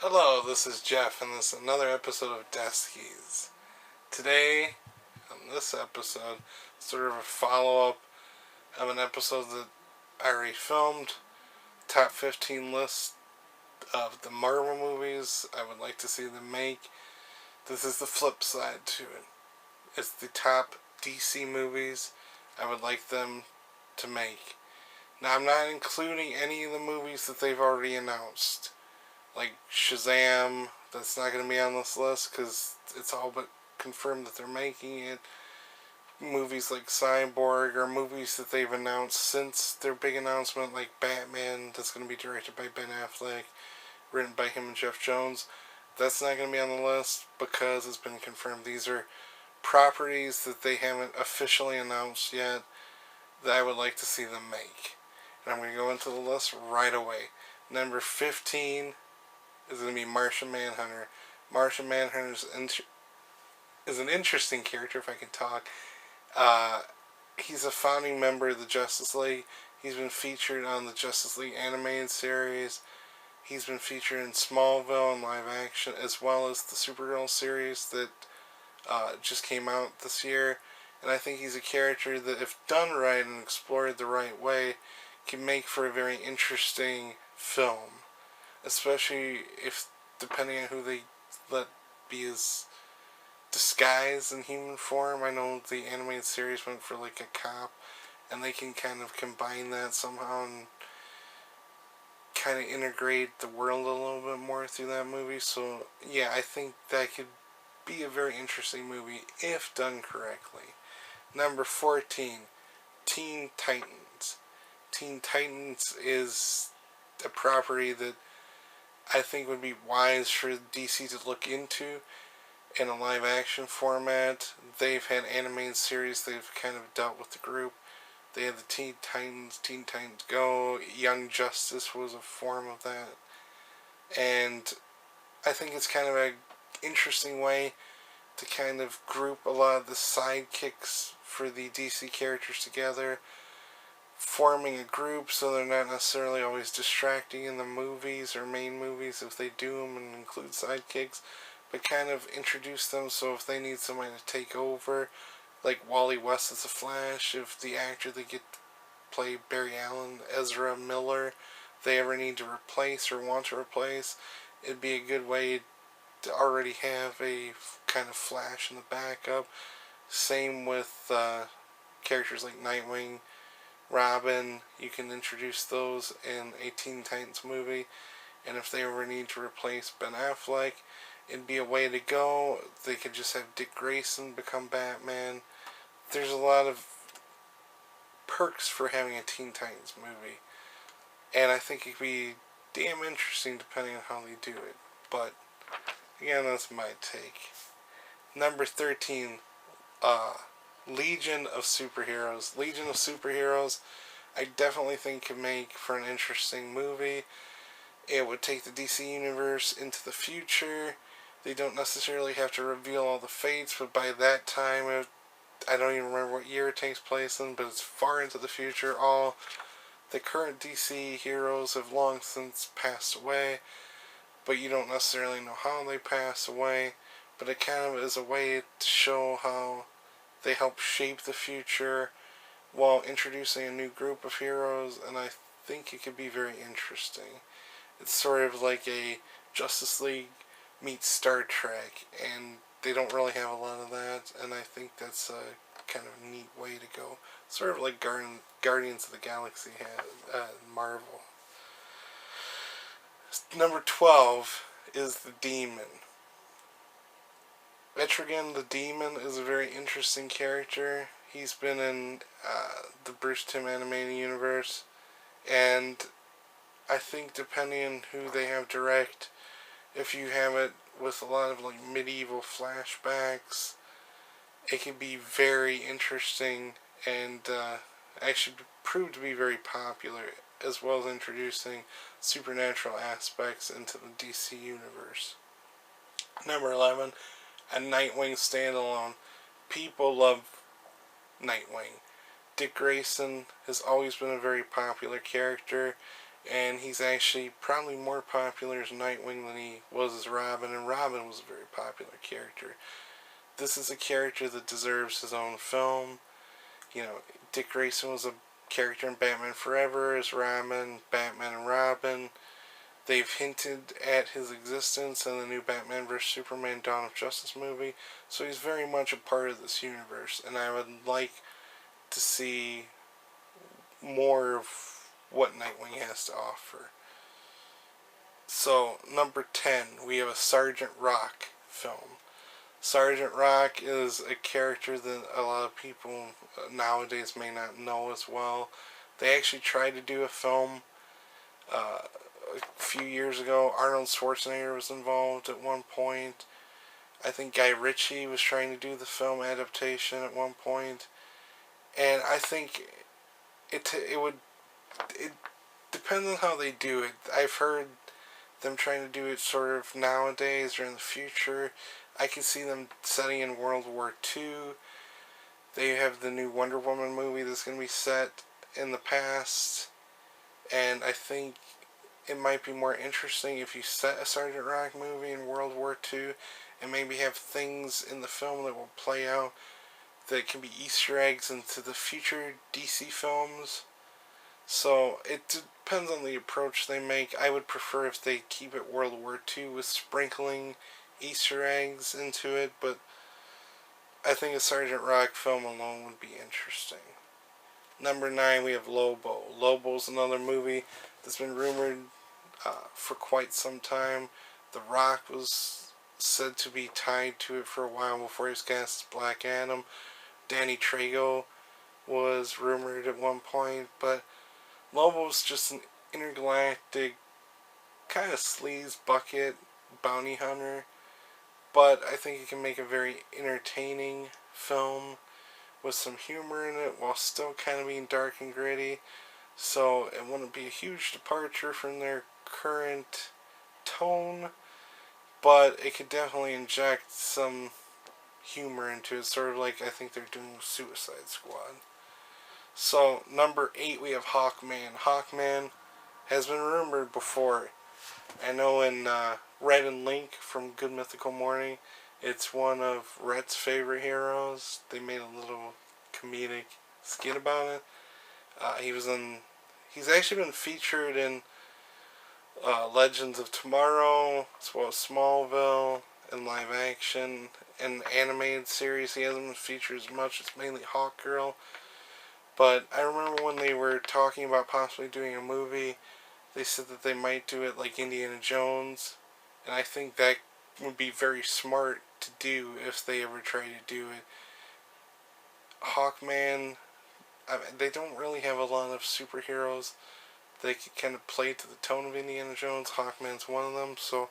Hello, this is Jeff, and this is another episode of Deskies. Today, on this episode, sort of a follow up of an episode that I already filmed. Top 15 list of the Marvel movies I would like to see them make. This is the flip side to it. It's the top DC movies I would like them to make. Now, I'm not including any of the movies that they've already announced, like Shazam. That's not going to be on this list because it's all but confirmed that they're making it. Movies like Cyborg or movies that they've announced since their big announcement, like Batman, that's going to be directed by Ben Affleck, written by him and Jeff Jones. That's not going to be on the list because it's been confirmed. These are properties that they haven't officially announced yet that I would like to see them make. And I'm going to go into the list right away. Number 15 is going to be Martian Manhunter. Martian Manhunter is an interesting character, if I can talk. He's a founding member of the Justice League. He's been featured on the Justice League animated series. He's been featured in Smallville and live action, as well as the Supergirl series that just came out this year. And I think he's a character that, if done right and explored the right way, can make for a very interesting film. Especially if, depending on who they let be his disguise in human form. I know the animated series went for like a cop, and they can kind of combine that somehow and kind of integrate the world a little bit more through that movie. So yeah, I think that could be a very interesting movie if done correctly. Number 14, Teen Titans. Teen Titans is a property that I think would be wise for DC to look into in a live action format. They've had animated series, they've kind of dealt with the group. They had the Teen Titans Go, Young Justice was a form of that. And I think it's kind of an interesting way to kind of group a lot of the sidekicks for the DC characters together, forming a group so they're not necessarily always distracting in the movies or main movies if they do them and include sidekicks, but kind of introduce them so if they need somebody to take over, like Wally West as a Flash, if the actor they get to play Barry Allen, Ezra Miller, they ever need to replace or want to replace, it'd be a good way to already have a kind of Flash in the backup. Same with characters like Nightwing, Robin. You can introduce those in a Teen Titans movie, and if they ever need to replace Ben Affleck, it'd be a way to go. They could just have Dick Grayson become Batman. There's a lot of perks for having a Teen Titans movie, and I think it could be damn interesting depending on how they do it. But again, that's my take. Number 13, Legion of Superheroes. Legion of Superheroes, I definitely think could make for an interesting movie. It would take the DC universe into the future. They don't necessarily have to reveal all the fates, but by that time, I don't even remember what year it takes place in, but it's far into the future. All the current DC heroes have long since passed away, but you don't necessarily know how they pass away. But it kind of is a way to show how they help shape the future while introducing a new group of heroes, and I think it could be very interesting. It's sort of like a Justice League meets Star Trek, and they don't really have a lot of that, and I think that's a kind of a neat way to go. Sort of like Guardians of the Galaxy had Marvel. Number 12 is the Demon. Etrigan the Demon is a very interesting character. He's been in the Bruce Timm animated universe, and I think depending on who they have direct, if you have it with a lot of like medieval flashbacks, it can be very interesting and actually prove to be very popular, as well as introducing supernatural aspects into the DC universe. Number 11, a Nightwing standalone. People love Nightwing. Dick Grayson has always been a very popular character and he's actually probably more popular as Nightwing than he was as Robin, and Robin was a very popular character. This is a character that deserves his own film. You know, Dick Grayson was a character in Batman Forever as Robin, Batman and Robin. They've hinted at his existence in the new Batman vs. Superman Dawn of Justice movie, so he's very much a part of this universe, and I would like to see more of what Nightwing has to offer. So, number 10, we have a Sergeant Rock film. Sergeant Rock is a character that a lot of people nowadays may not know as well. They actually tried to do a film a few years ago. Arnold Schwarzenegger was involved at one point. I think Guy Ritchie was trying to do the film adaptation at one point. And I think it depends on how they do it. I've heard them trying to do it sort of nowadays or in the future. I can see them setting in World War II. They have the new Wonder Woman movie that's going to be set in the past. And I think it might be more interesting if you set a Sergeant Rock movie in World War II and maybe have things in the film that will play out that can be Easter eggs into the future DC films. So it depends on the approach they make. I would prefer if they keep it World War II with sprinkling Easter eggs into it, but I think a Sergeant Rock film alone would be interesting. Number 9, we have Lobo. Lobo's another movie that's been rumored for quite some time. The Rock was said to be tied to it for a while before he was cast as Black Adam. Danny Trejo was rumored at one point, but Lobo's just an intergalactic kind of sleaze bucket bounty hunter, but I think he can make a very entertaining film with some humor in it while still kind of being dark and gritty. So it wouldn't be a huge departure from their current tone, but it could definitely inject some humor into it, sort of like I think they're doing with Suicide Squad. So, number 8, we have Hawkman. Hawkman has been rumored before. I know in Red and Link from Good Mythical Morning, it's one of Rhett's favorite heroes. They made a little comedic skit about it. He's actually been featured in Legends of Tomorrow, as well as Smallville, in live action, and animated series. He hasn't been featured as much. It's mainly Hawkgirl. But I remember when they were talking about possibly doing a movie, they said that they might do it like Indiana Jones, and I think that would be very smart to do if they ever try to do it. Hawkman, they don't really have a lot of superheroes. They could kind of play to the tone of Indiana Jones. Hawkman's one of them, so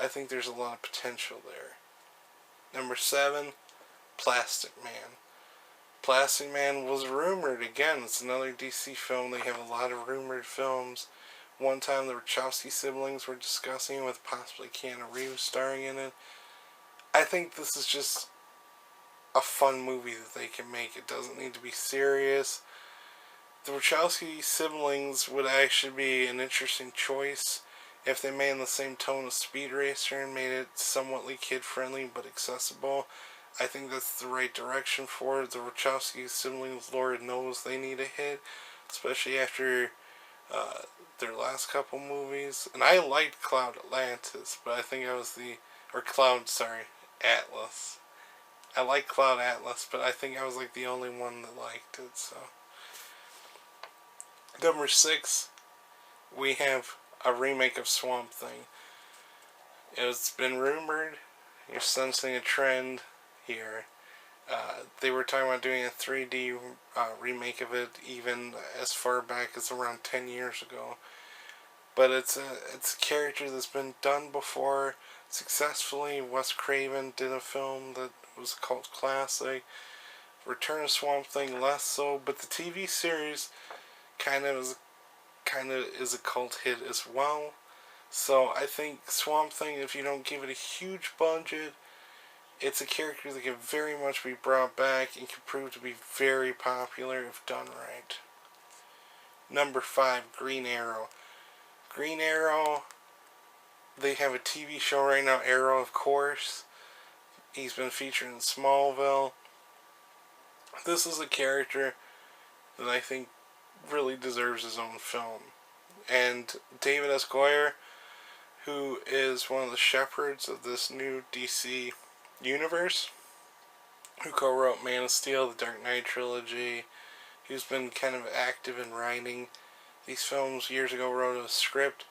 I think there's a lot of potential there. Number 7, Plastic Man. Plastic Man was rumored. Again, it's another DC film. They have a lot of rumored films. One time the Wachowski siblings were discussing with possibly Keanu Reeves starring in it. I think this is just a fun movie that they can make. It doesn't need to be serious. The Wachowski siblings would actually be an interesting choice if they made in the same tone as Speed Racer and made it somewhat kid-friendly but accessible. I think that's the right direction for it. The Wachowski siblings, Lord knows they need a hit, especially after their last couple movies. And I liked Cloud Atlantis, but I think I was Atlas. I like Cloud Atlas, but I think I was the only one that liked it, so. Number 6, we have a remake of Swamp Thing. It's been rumored, you're sensing a trend here. They were talking about doing a 3D remake of it even as far back as around 10 years ago. But it's a character that's been done before successfully. Wes Craven did a film that was a cult classic. Return of Swamp Thing less so, but the TV series kind of is a cult hit as well. So I think Swamp Thing, if you don't give it a huge budget, it's a character that can very much be brought back and can prove to be very popular if done right. Number 5, Green Arrow. Green Arrow, they have a TV show right now, Arrow, of course. He's been featured in Smallville. This is a character that I think really deserves his own film. And David S. Goyer, who is one of the shepherds of this new DC universe, who co-wrote Man of Steel, the Dark Knight trilogy, who's been kind of active in writing these films. Years ago wrote a script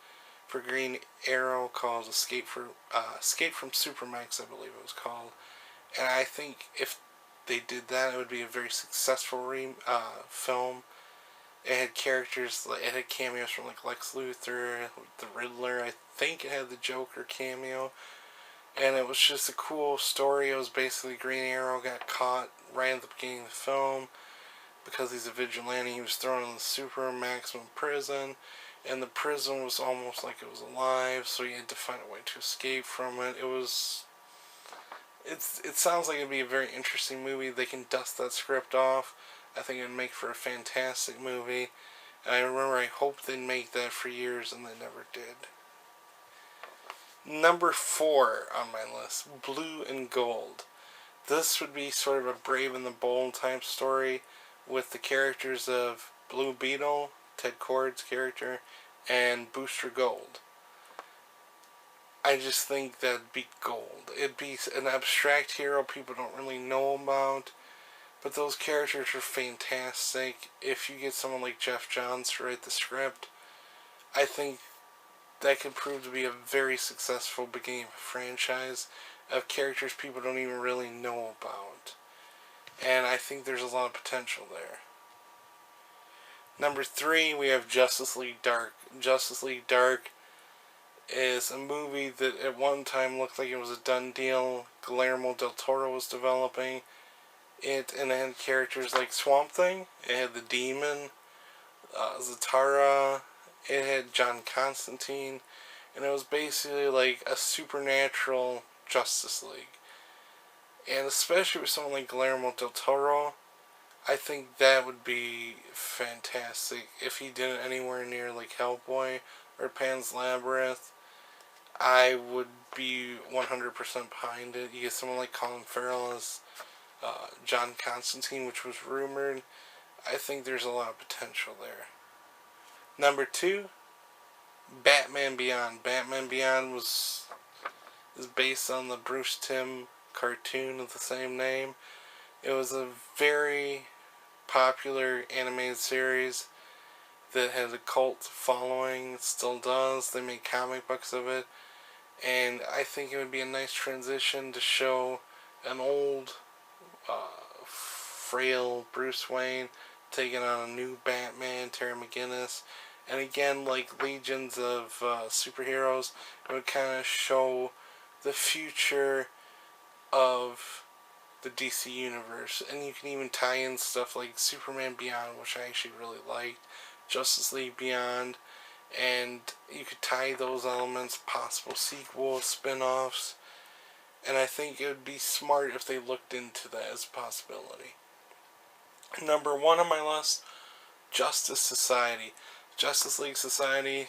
for Green Arrow called Escape from Supermax, I believe it was called. And I think if they did that, it would be a very successful film. It had characters, it had cameos from like Lex Luthor, the Riddler. I think it had the Joker cameo. And it was just a cool story. It was basically Green Arrow got caught right at the beginning of the film because he's a vigilante. He was thrown in the super maximum prison, and the prison was almost like it was alive, so he had to find a way to escape from it. It sounds like it'd be a very interesting movie. They can dust that script off. I think it'd make for a fantastic movie. And I hoped they'd make that for years, and they never did. Number 4 on my list, Blue and Gold. This would be sort of a Brave and the Bold type story with the characters of Blue Beetle, Ted Kord's character, and Booster Gold. I just think that'd be gold. It'd be an abstract hero people don't really know about, but those characters are fantastic. If you get someone like Jeff Johns to write the script, I think that could prove to be a very successful beginning of a franchise of characters people don't even really know about. And I think there's a lot of potential there. Number 3, we have Justice League Dark. Justice League Dark is a movie that at one time looked like it was a done deal. Guillermo del Toro was developing it, and it had characters like Swamp Thing. It had the Demon, Zatara. It had John Constantine, and it was basically like a supernatural Justice League. And especially with someone like Guillermo del Toro, I think that would be fantastic. If he did it anywhere near like Hellboy or Pan's Labyrinth, I would be 100% behind it. You get someone like Colin Farrell as John Constantine, which was rumored. I think there's a lot of potential there. Number 2, Batman Beyond. Batman Beyond is based on the Bruce Timm cartoon of the same name. It was a very popular animated series that has a cult following. It still does. They made comic books of it. And I think it would be a nice transition to show an old, frail Bruce Wayne taking on a new Batman, Terry McGinnis. And again, like legions of superheroes, it would kind of show the future of the DC universe. And you can even tie in stuff like Superman Beyond, which I actually really liked, Justice League Beyond, and you could tie those elements, possible sequels, spin-offs, and I think it would be smart if they looked into that as a possibility. Number 1 on my list, Justice Society. Justice Society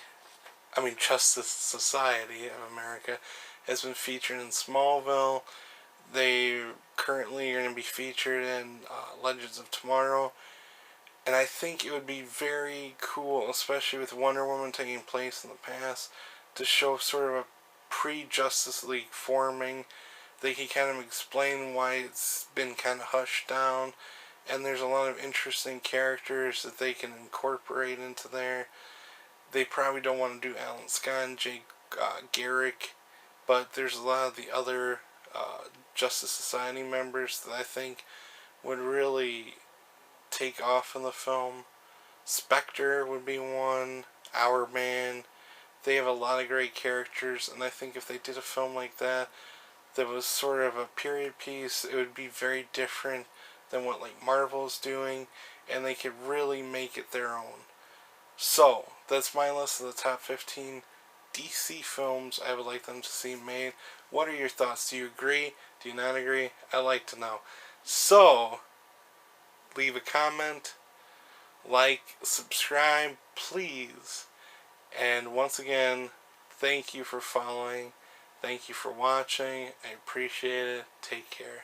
of America has been featured in Smallville. They currently are going to be featured in Legends of Tomorrow. And I think it would be very cool, especially with Wonder Woman taking place in the past, to show sort of a pre-Justice League forming. They can kind of explain why it's been kind of hushed down. And there's a lot of interesting characters that they can incorporate into there. They probably don't want to do Alan Scott and Jay Garrick, but there's a lot of the other Justice Society members that I think would really take off in the film. Spectre would be one, Hourman. They have a lot of great characters, and I think if they did a film like that was sort of a period piece, it would be very different than what like Marvel's doing, and they could really make it their own. So, that's my list of the top 15 DC films I would like them to see made. What are your thoughts? Do you agree? Do you not agree? I'd like to know. So, leave a comment, like, subscribe, please. And once again, thank you for following. Thank you for watching. I appreciate it. Take care.